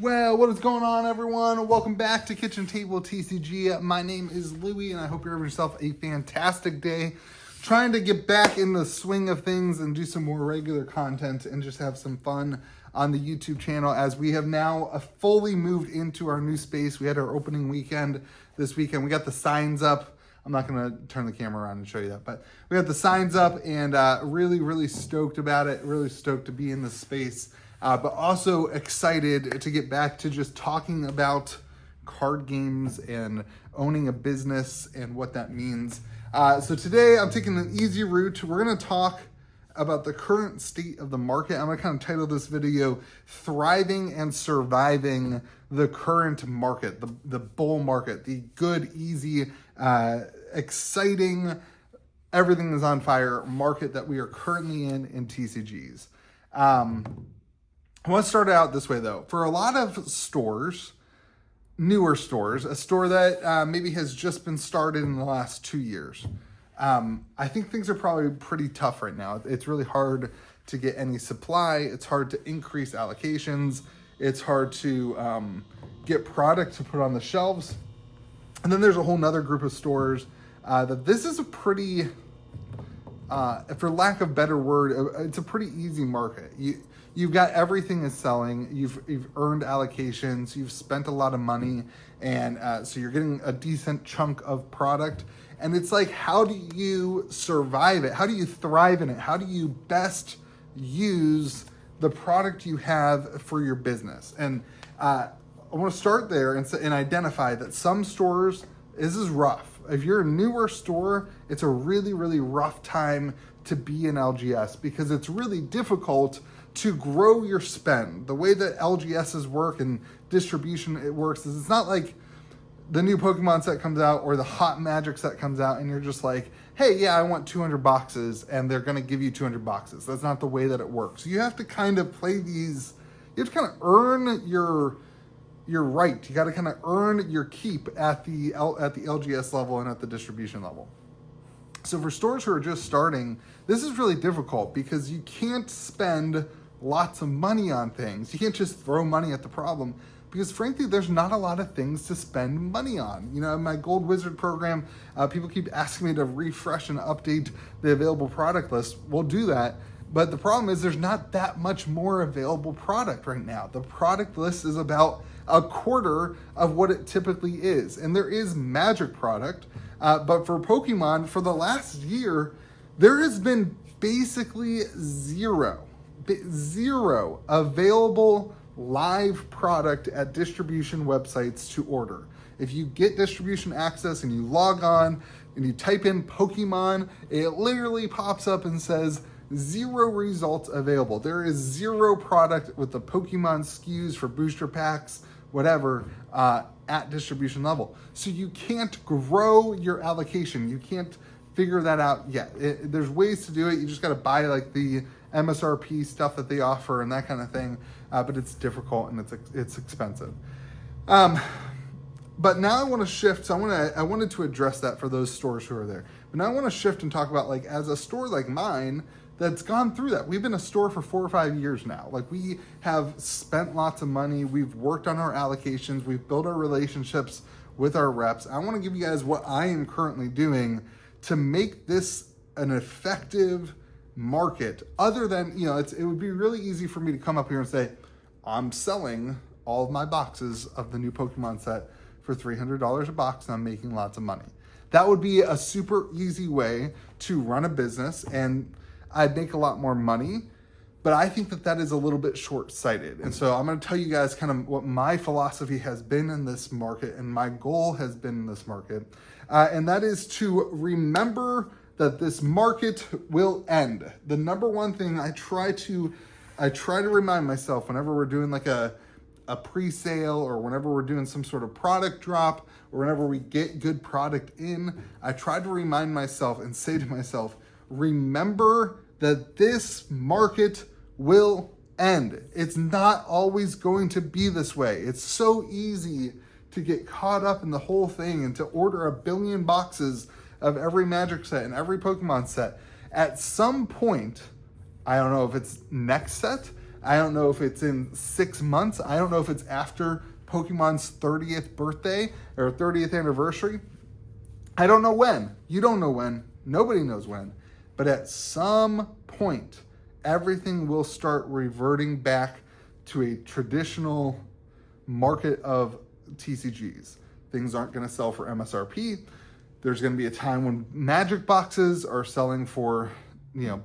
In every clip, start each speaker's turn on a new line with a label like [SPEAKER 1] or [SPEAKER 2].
[SPEAKER 1] Well, what is going on, everyone? Welcome back to Kitchen Table TCG. My name is Louie, and I hope you're having yourself a fantastic day. Trying to get back in the swing of things and do some more regular content and just have some fun on the YouTube channel as we have now fully moved into our new space. We had our opening weekend this weekend. We got the signs up. I'm not going to turn the camera around and show you that, but we got the signs up and really stoked about it. Really stoked to be in this space. But also excited to get back to just talking about card games and owning a business and what that means. So today I'm taking an easy route. We're going to talk about the current state of the market. I'm going to kind of title this video, Thriving and Surviving the Current Market, the bull market, the good, easy, exciting, everything is on fire market that we are currently in TCGs. I want to start out this way, though. For a lot of stores, newer stores, a store that maybe has just been started in the last 2 years, I think things are probably pretty tough right now. It's really hard to get any supply. It's hard to increase allocations. It's hard to get product to put on the shelves. And then there's a whole nother group of stores that this is a pretty, for lack of a better word, it's a pretty easy market. You've got everything is selling. You've earned allocations. You've spent a lot of money, and so you're getting a decent chunk of product. And it's like, how do you survive it? How do you thrive in it? How do you best use the product you have for your business? And I want to start there and identify that some stores, this is rough. If you're a newer store, it's a really rough time to be in LGS because it's really difficult to grow your spend. The way that LGSs work and distribution it works is it's not like the new Pokemon set comes out or the hot Magic set comes out and you're just like, hey, yeah, I want 200 boxes and they're going to give you 200 boxes. That's not the way that it works. You have to kind of play these, you have to kind of earn your right. You got to kind of earn your keep at the LGS level and at the distribution level. So for stores who are just starting, this is really difficult because you can't spend lots of money on things. You can't just throw money at the problem because frankly, there's not a lot of things to spend money on. You know, in my Gold Wizard program, people keep asking me to refresh and update the available product list. We'll do that. But the problem is there's not that much more available product right now. The product list is about a quarter of what it typically is. And there is Magic product, but for Pokemon, for the last year, there has been basically zero available live product at distribution websites to order. If you get distribution access and you log on and you type in Pokemon, it literally pops up and says, 0 results available. There is 0 product with the Pokemon SKUs for booster packs, whatever, at distribution level. So you can't grow your allocation. You can't figure that out yet. There's ways to do it. You just got to buy like the MSRP stuff that they offer and that kind of thing. But it's difficult and it's expensive. But now I want to shift. So I wanted to address that for those stores who are there. But now I want to shift and talk about like as a store like mine that's gone through that. We've been a store for 4 or 5 years now. Like we have spent lots of money. We've worked on our allocations. We've built our relationships with our reps. I want to give you guys what I am currently doing to make this an effective market other than, you know, it would be really easy for me to come up here and say, I'm selling all of my boxes of the new Pokemon set for $300 a box and I'm making lots of money. That would be a super easy way to run a business and I'd make a lot more money, but I think that is a little bit short-sighted. And so I'm going to tell you guys kind of what my philosophy has been in this market and my goal has been in this market. And that is to remember that this market will end. The number one thing I try to remind myself whenever we're doing like a pre-sale or whenever we're doing some sort of product drop or whenever we get good product in, I try to remind myself and say to myself, remember that this market will end. It's not always going to be this way. It's so easy to get caught up in the whole thing and to order 1 billion boxes of every Magic set and every Pokemon set. At some point, I don't know if it's next set, I don't know if it's in 6 months. I don't know if it's after Pokemon's 30th birthday or 30th anniversary. I don't know when. You don't know when. Nobody knows when. But at some point, everything will start reverting back to a traditional market of TCGs. Things aren't going to sell for MSRP. There's going to be a time when Magic boxes are selling for,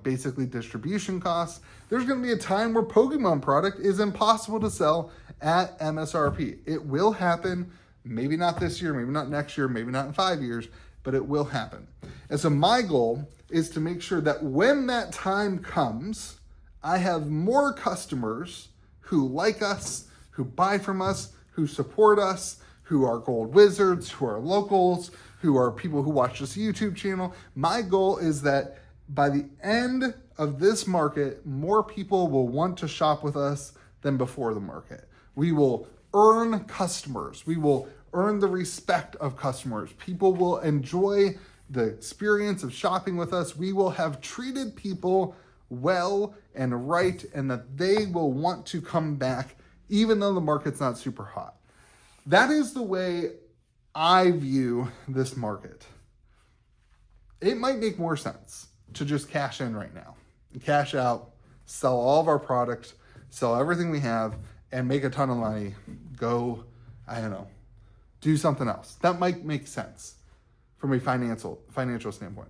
[SPEAKER 1] basically distribution costs. There's going to be a time where Pokemon product is impossible to sell at MSRP. It will happen. Maybe not this year, maybe not next year, maybe not in 5 years, but it will happen. And so my goal is to make sure that when that time comes, I have more customers who like us, who buy from us, who support us, who are gold wizards, who are locals, who are people who watch this YouTube channel. My goal is that by the end of this market, more people will want to shop with us than before the market. We will earn customers. We will earn the respect of customers. People will enjoy the experience of shopping with us. We will have treated people well and right, and that they will want to come back even though the market's not super hot. That is the way I view this market. It might make more sense to just cash in right now, cash out, sell all of our products, sell everything we have, and make a ton of money. Go, do something else. That might make sense from a financial standpoint.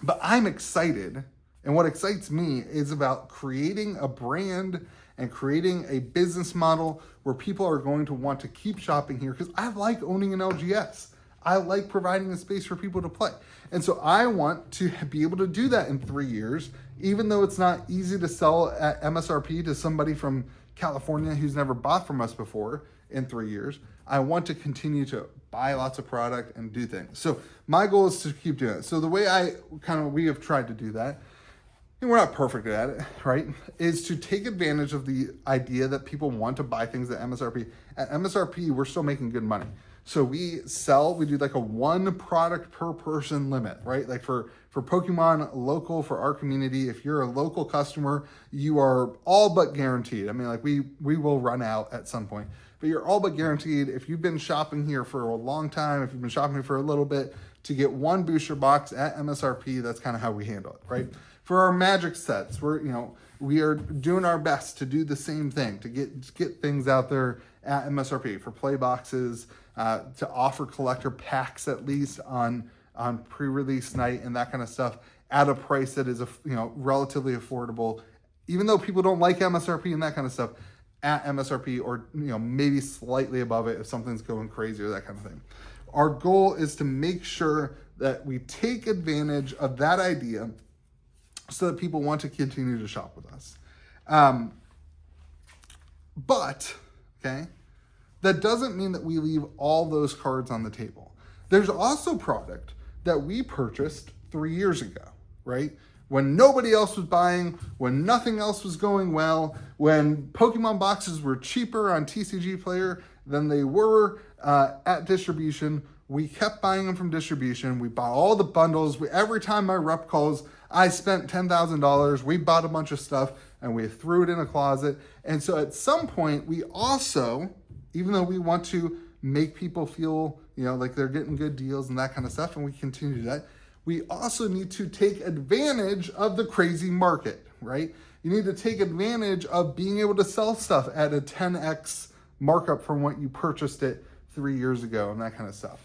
[SPEAKER 1] But I'm excited, and what excites me is about creating a brand and creating a business model where people are going to want to keep shopping here, because I like owning an LGS. I like providing a space for people to play. And so I want to be able to do that in 3 years, even though it's not easy to sell at MSRP to somebody from California who's never bought from us before in 3 years. I want to continue to buy lots of product and do things. So my goal is to keep doing it. So the way we have tried to do that, and we're not perfect at it, right, is to take advantage of the idea that people want to buy things at MSRP. At MSRP, we're still making good money. So we do like a 1 product per person limit, right? Like for Pokemon local, for our community, if you're a local customer, you are all but guaranteed. We will run out at some point, but you're all but guaranteed, if you've been shopping here for a long time, if you've been shopping here for a little bit, to get 1 booster box at MSRP. That's kind of how we handle it, right? For our Magic sets, we are doing our best to do the same thing, to get things out there at MSRP. For play boxes, to offer collector packs at least on pre-release night and that kind of stuff at a price that is relatively affordable, even though people don't like MSRP and that kind of stuff, at MSRP, or maybe slightly above it if something's going crazy or that kind of thing. Our goal is to make sure that we take advantage of that idea so that people want to continue to shop with us. But that doesn't mean that we leave all those cards on the table. There's also product that we purchased 3 years ago, right? When nobody else was buying, when nothing else was going well, when Pokemon boxes were cheaper on TCG Player than they were at distribution, we kept buying them from distribution. We bought all the bundles. Every time my rep calls, I spent $10,000. We bought a bunch of stuff and we threw it in a closet. And so at some point, we also, even though we want to make people feel, like they're getting good deals and that kind of stuff, and we continue to do that, we also need to take advantage of the crazy market, right? You need to take advantage of being able to sell stuff at a 10x markup from what you purchased it 3 years ago and that kind of stuff.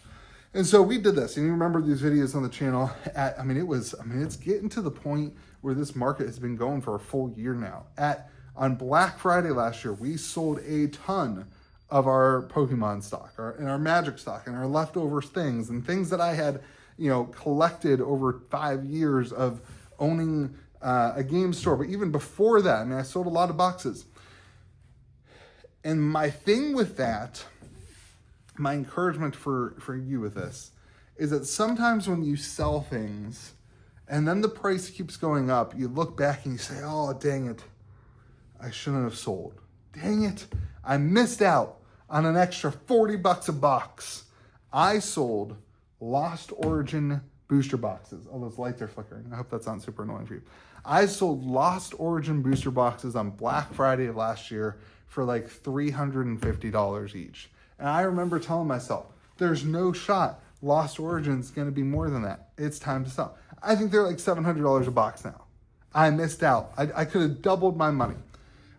[SPEAKER 1] And so we did this, and you remember these videos on the channel it's getting to the point where this market has been going for a full year now. On Black Friday last year, we sold a ton of our Pokemon stock, and our Magic stock, and our leftover things, and things that I had, collected over 5 years of owning a game store. But even before that, I sold a lot of boxes. And my thing with that, my encouragement for you with this, is that sometimes when you sell things and then the price keeps going up, you look back and you say, oh, dang it, I shouldn't have sold. Dang it, I missed out on an extra $40 a box. I sold Lost Origin booster boxes. Oh, those lights are flickering. I hope that's not super annoying for you. I sold Lost Origin booster boxes on Black Friday of last year for like $350 each. And I remember telling myself, there's no shot Lost Origin's going to be more than that. It's time to sell. I think they're like $700 a box now. I missed out. I could have doubled my money.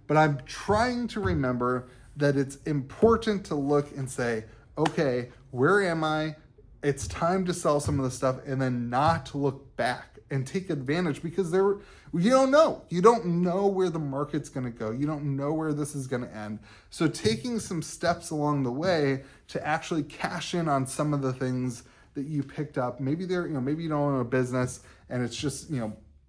[SPEAKER 1] But I'm trying to remember that it's important to look and say, okay, where am I? It's time to sell some of the stuff, and then not to look back and take advantage, because you don't know. You don't know where the market's going to go. You don't know where this is going to end. So taking some steps along the way to actually cash in on some of the things that you picked up. Maybe maybe you don't own a business and it's just,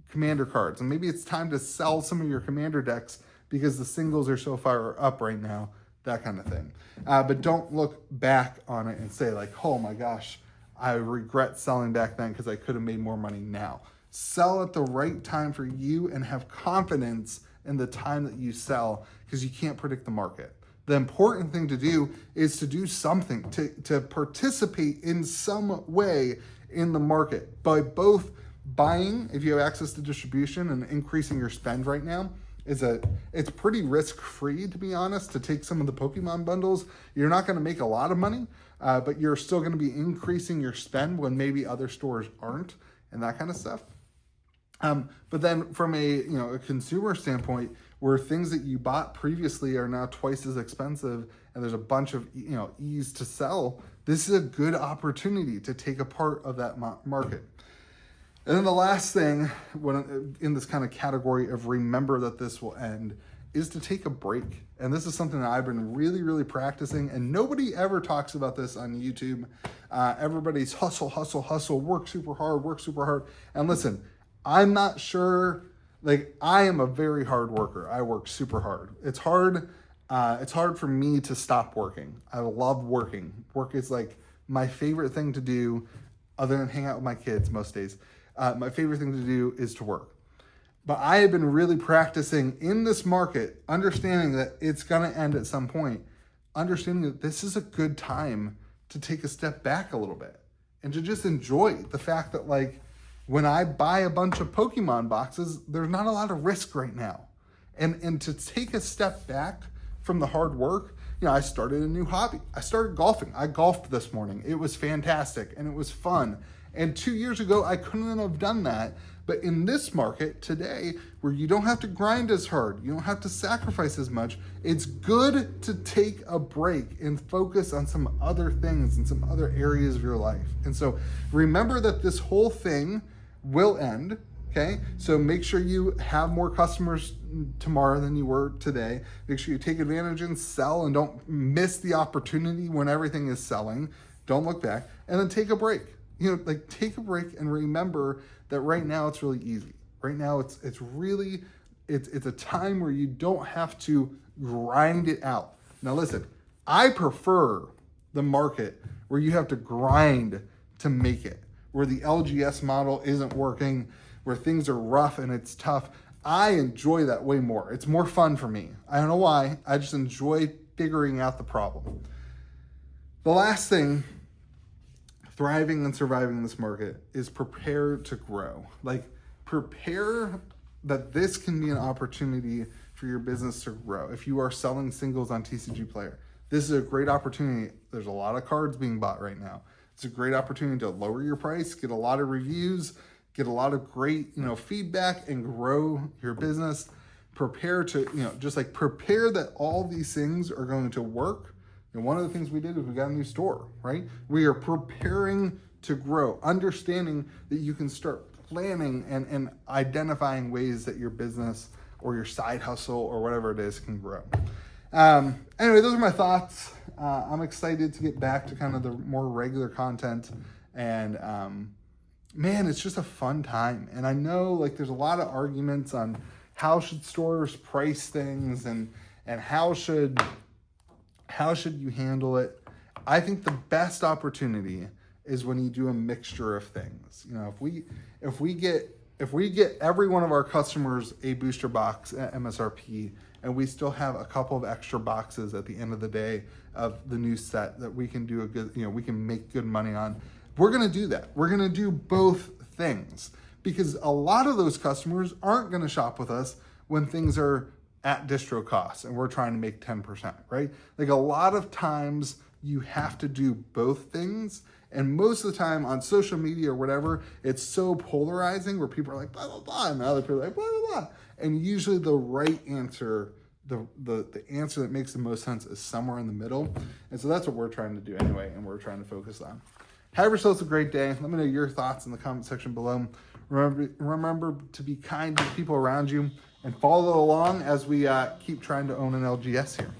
[SPEAKER 1] commander cards. And maybe it's time to sell some of your commander decks because the singles are so far up right now, that kind of thing. But don't look back on it and say like, oh my gosh, I regret selling back then because I could have made more money now. Sell at the right time for you and have confidence in the time that you sell, because you can't predict the market. The important thing to do is to do something, to participate in some way in the market by both buying, if you have access to distribution, and increasing your spend right now. It's pretty risk-free, to be honest, to take some of the Pokemon bundles. You're not going to make a lot of money, but you're still going to be increasing your spend when maybe other stores aren't, and that kind of stuff. But then from a consumer standpoint, where things that you bought previously are now twice as expensive and there's a bunch of ease to sell, this is a good opportunity to take a part of that market. And then the last thing in this kind of category of remember that this will end is to take a break. And this is something that I've been really, really practicing, and nobody ever talks about this on YouTube. Everybody's hustle, hustle, hustle, work super hard. And listen, I'm not sure, I am a very hard worker. I work super hard. It's hard for me to stop working. I love working. Work is like my favorite thing to do, other than hang out with my kids most days. My favorite thing to do is to work. But I have been really practicing in this market, understanding that it's going to end at some point, understanding that this is a good time to take a step back a little bit and to just enjoy the fact that when I buy a bunch of Pokemon boxes, there's not a lot of risk right now. And to take a step back from the hard work, I started a new hobby. I started golfing. I golfed this morning. It was fantastic and it was fun. And 2 years ago, I couldn't have done that. But in this market today, where you don't have to grind as hard, you don't have to sacrifice as much, it's good to take a break and focus on some other things and some other areas of your life. And so remember that this whole thing will end, okay? So make sure you have more customers tomorrow than you were today. Make sure you take advantage and sell, and don't miss the opportunity when everything is selling. Don't look back. And then take a break. Take a break and remember that right now it's really easy. Right now it's a time where you don't have to grind it out. Now listen, I prefer the market where you have to grind to make it, where the LGS model isn't working, where things are rough and it's tough. I enjoy that way more. It's more fun for me. I don't know why. I just enjoy figuring out the problem. The last thing, thriving and surviving in this market, is prepare to grow. Prepare that this can be an opportunity for your business to grow. If you are selling singles on TCG Player, this is a great opportunity. There's a lot of cards being bought right now. It's a great opportunity to lower your price, get a lot of reviews, get a lot of great, feedback, and grow your business. Prepare to, prepare that all these things are going to work. And one of the things we did is we got a new store, right? We are preparing to grow, understanding that you can start planning and identifying ways that your business or your side hustle or whatever it is can grow. Anyway, those are my thoughts. I'm excited to get back to kind of the more regular content. And man, it's just a fun time. And I know there's a lot of arguments on how should stores price things and how should you handle it. I think the best opportunity is when you do a mixture of things. If we get every one of our customers a booster box at MSRP, and we still have a couple of extra boxes at the end of the day of the new set that we can do we can make good money on, we're going to do that. We're going to do both things. because a lot of those customers aren't going to shop with us when things are at distro costs and we're trying to make 10%, right? Like a lot of times you have to do both things. And most of the time on social media or whatever, it's so polarizing where people are like, blah, blah, blah, and other people are like, blah, blah, blah. And usually the right answer, the answer that makes the most sense is somewhere in the middle. And so that's what we're trying to do anyway, and we're trying to focus on. Have yourselves a great day. Let me know your thoughts in the comment section below. Remember to be kind to the people around you and follow along as we keep trying to own an LGS here.